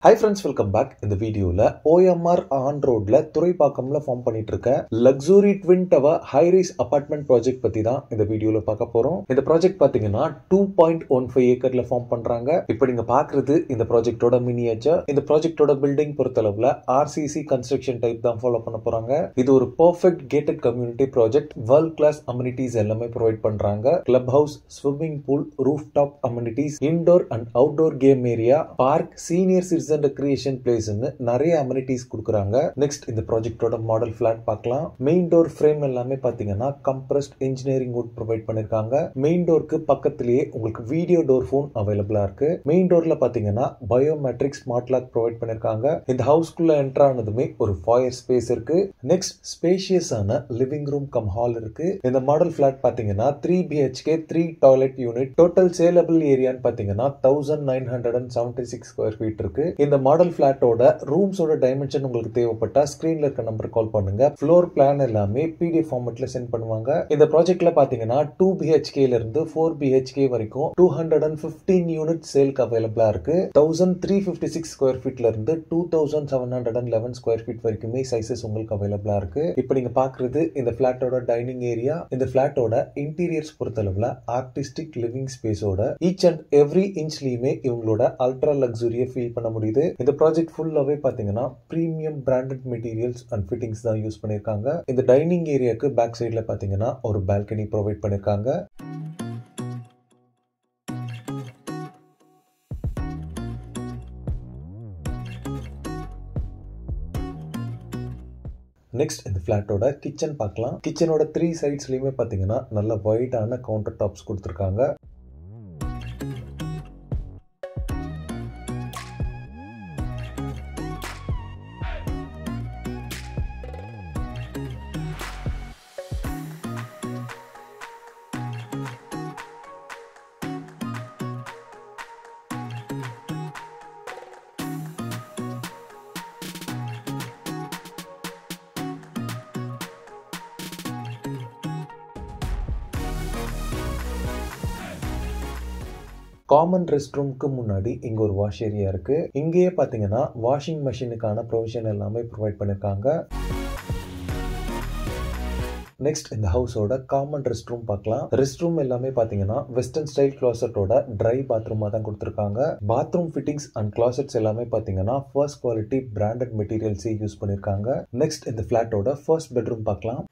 Hi friends, welcome back. In the video la OMR on road la Thuraipakkam form பண்ணிட்டு இருக்க luxury twin tower high rise apartment project பத்தி தான் இந்த வீடியோல பார்க்க போறோம். இந்த ப்ராஜெக்ட் பாத்தீங்கன்னா 2.15 ஏக்கர்ல ஃபார்ம் பண்றாங்க. இப்போ நீங்க பாக்குறது இந்த ப்ராஜெக்ட்டோட மினியேச்சர். இந்த ப்ராஜெக்ட்டோட பில்டிங் பொறுத்தளவுல RCC கன்ஸ்ட்ரக்ஷன் டைப் தான் ஃபாலோ பண்ண போறாங்க. இது ஒரு perfect gated community project. World class amenities எல்லாமே ப்ரொவைட் பண்றாங்க. Club house, swimming pool, roof top amenities, indoor and outdoor game area, park, senior citizen recreation place நிறைய அம்யூனிட்டிஸ் கொடுக்குறாங்க. நெக்ஸ்ட் இந்த ப்ராஜெக்ட்டோட மாடல் ஃபிளாட் பார்க்கலாம். மெயின் டோர் ஃப்ரேம் எல்லாமே பாத்தீங்கன்னா compressed engineering wood provide பண்ணிருக்காங்க. மெயின் டோருக்கு பக்கத்திலேயே உங்களுக்கு வீடியோ டோர் ஃபோன் அவைலபிளா இருக்கு. மெயின் டோர்ல பாத்தீங்கன்னா பயோமெட்ரிக் ஸ்மார்ட் லாக் ப்ரொவைட் பண்ணிருக்காங்க. இந்த ஹவுஸ்க்குள்ள என்டர் ஆனதுமே ஒரு ஃபாயர் ஸ்பேஸ் இருக்கு. நெக்ஸ்ட் ஸ்பேஷியஸான லிவிங் ரூம் கம் ஹால் இருக்கு. இந்த மாடல் ஃபிளாட் பாத்தீங்கன்னா 3 BHK 3 toilet unit. Total saleable ஏரியான்னு பாத்தீங்கன்னா 1976 ஸ்கொயர் ஃபீட் இருக்கு. இந்த மாடல் பிளாட்டோட ரூம்ஸோட டைமென்ஷன் உங்களுக்கு தேவைப்பட்டா ஸ்கிரீன்ல இருக்க நம்பர் கால் பண்ணுங்க. ஃப்ளோர் பிளான் எல்லாமே PDF ஃபார்மட்ல சென்ட் பண்ணுவாங்க. இந்த ப்ராஜெக்ட்ல பாத்தீங்கன்னா 2 BHK ல இருந்து 4 BHK வரைக்கும் 215 யூனிட் சேல்க்கு அவைலபிளா இருக்கு. 1356 ஸ்கொயர் ஃபீட்ல இருந்து 2711 ஸ்கொயர் ஃபீட் வரைக்குமே சைசஸ் உங்களுக்கு அவைலபிளா இருக்கு. இப்போ நீங்க பாக்குறது இந்த பிளாட்டோட டைனிங் ஏரியா. இந்த பிளாட்டோட இன்டீரியர்ஸ் பொறுத்தளவுல ஆர்டிஸ்டிக் லிவிங் ஸ்பேஸோட ஈச் அண்ட் எவ்ரி இன்ச்லயுமே இவங்களோட அல்ட்ரா லக்ஸுரியை ஃபீல் பண்ண முடியுது. இந்த ப்ராஜெக்ட் ஃபுல்லாவே பாத்தீங்கன்னா premium branded materials and fittings தான் யூஸ் பண்ணிருக்காங்க. இந்த டைனிங் ஏரியாக்கு பேக் சைடுல பாத்தீங்கன்னா ஒரு பால்கனி ப்ரொவைட் பண்ணிருக்காங்க. நெக்ஸ்ட் இந்த பிளாட்டோட கிச்சன் பார்க்கலாம். கிச்சனோட 3 சைட்ஸ்லயுமே பாத்தீங்கன்னா நல்ல வைடான கவுண்டர் டாப்ஸ் கொடுத்திருக்காங்க. காமன் ரெஸ்ட் ரூமுக்கு முன்னாடி இங்க ஒரு வாஷ் ஏரியா இருக்கு. இங்கேயே பாத்தீங்கன்னா வாஷிங் மெஷினுக்கான ப்ரொவிஷன் எல்லாமே ப்ரொவைட் பண்ணிருக்காங்க. நெக்ஸ்ட் இந்த ஹவுஸோட காமன் ரெஸ்ட் ரூம் பார்க்கலாம். ரெஸ்ட் ரூம் எல்லாமே பாத்தீங்கன்னா வெஸ்டர்ன் ஸ்டைல் கிளாசெட்டோட ட்ரை பாத்ரூமா தான் கொடுத்திருக்காங்க. பாத்ரூம் ஃபிட்டிங்ஸ் அண்ட் கிளாசெட்ஸ் எல்லாமே பாத்தீங்கன்னா ஃபர்ஸ்ட் குவாலிட்டி பிராண்டட் மெட்டீரியல்ஸே யூஸ் பண்ணிருக்காங்க. நெக்ஸ்ட் இந்த பிளாட்டோட ஃபர்ஸ்ட் பெட்ரூம் பார்க்கலாம்.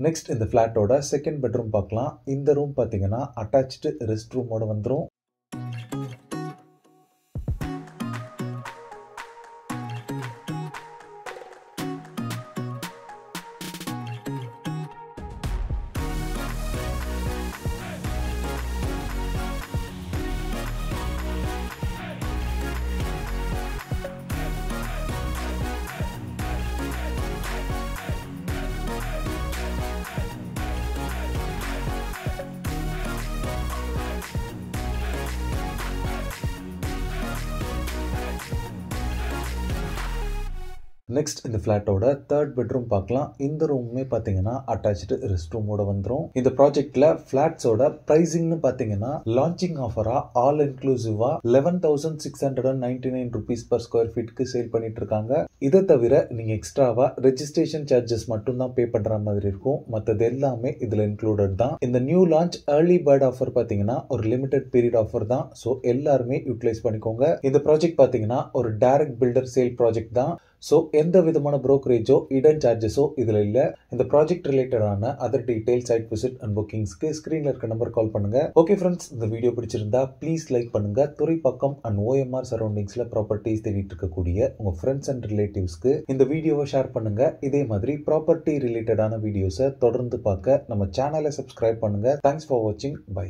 நெக்ஸ்ட் இந்த பிளாட்டோட செகண்ட் பெட்ரூம் பார்க்கலாம். இந்த ரூம் பாத்தீங்கன்னா அட்டாச்டு ரெஸ்ட் ரூமோட வந்துரும். நெக்ஸ்ட் இந்த பிளாட்டோட தேர்ட் பெட்ரூம் பார்க்கலாம். இந்த ரூமுமே பாத்தீங்கன்னா அட்டாச்டு ரெஸ்ட் ரூமோட வந்துரும். இந்த ப்ராஜெக்ட்ல பிளாட்ஸோட பிரைசிங்னு பாத்தீங்கன்னா லான்ச்சிங் ஆஃபரா ஆல் இன்க்ளூசிவா 11,699 rupees per square feetக்கு சேல் பண்ணிட்டு இருக்காங்க. இதை தவிர நீங்க எக்ஸ்ட்ராவா ரெஜிஸ்ட்ரேஷன் சார்ஜஸ் மட்டும் தான் பே பண்ற மாதிரி இருக்கும். மற்றது எல்லாமே இதுல இன்க்ளூடட் தான். இந்த new launch early bird offer பாத்தீங்கன்னா ஒரு லிமிடெட் பீரியட் ஆஃபர் தான். சோ எல்லாருமே யூட்டிலைஸ் பண்ணிக்கோங்க. இந்த ப்ராஜெக்ட் பாத்தீங்கன்னா ஒரு டைரக்ட் பில்டர் சேல் ப்ராஜெக்ட் தான். சோ எந்த விதமான புரோக்கரேஜோ இடன் சார்ஜஸோ இதுல இல்ல. இந்த ப்ராஜெக்ட் ரிலேட்டடான other detail, site visit and புக்கிங்ஸ்க்கு ஸ்கிரீன்ல இருக்க நம்பர் கால் பண்ணுங்க. ஓகே ஃப்ரெண்ட்ஸ், இந்த வீடியோ பிடிச்சிருந்தா ப்ளீஸ் லைக் பண்ணுங்க. துறைப்பாக்கம் அண்ட் OMR சரௌண்டிங்ஸ்ல ப்ராப்பர்ட்டிஸ் தேடிட்டு இருக்கக்கூடிய உங்க ஃப்ரெண்ட்ஸ் அண்ட் ரிலேட்டிவ்ஸ்க்கு இந்த வீடியோவை ஷேர் பண்ணுங்க. இதே மாதிரி ப்ராப்பர்ட்டி ரிலேட்டடான வீடியோஸை தொடர்ந்து பார்க்க நம்ம சேனலை சப்ஸ்கிரைப் பண்ணுங்க. தேங்க்ஸ் ஃபார் வாட்சிங். பை.